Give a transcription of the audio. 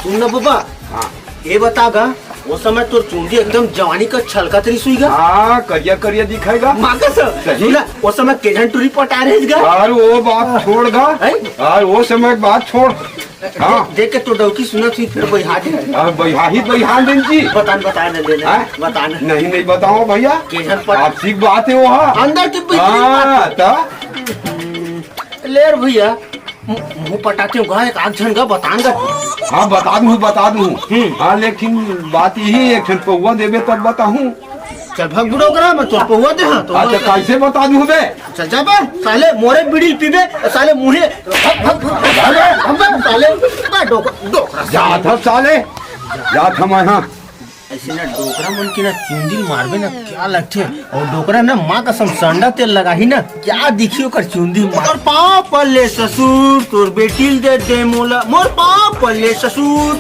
सुन ना बाबा। हाँ ये बतागा वो समय तो चुंडी एकदम जवानी का छलका तरी सुईगा। हाँ करिया करिया दिखाएगा। माँ का सही। सुना वो समय केजन टूरी पटा रहेगा। और वो बात छोड़गा और वो समय बात छोड़। हाँ देख के तो डौकी सुना थी फिर बहिहा दे। बहिहान दिन जी बता न देना बता न। नहीं बताओ भैया केजन पट आपसी बात है वो। अंदर की हाँ लेर भैया मुँह पटाते होगा एक आध जन का बताऊंगा। हाँ बता दूँ। हाँ लेकिन बात यही एक क्षण पौवा देवे तब बताऊँ। चल भाग बुढ़ो करा मैं तो पहुआ दे। हाँ तो अच्छा कैसे बता दूँ बे। चल जा बे साले मोरे बीड़ी पीबे साले मुहे साले डोकरा जा था साले जा था मैं। हाँ ऐसे ना डोकरा मन की ना चुंदी मारबे ना क्या लगते और डोकरा ना माँ कसम संडा तेल लगा ही ना क्या दिखियो कर चुंदी मार पाँव पल्ले ससुर तोर बेटी दे मोला मोर पाँव पल्ले ससुर।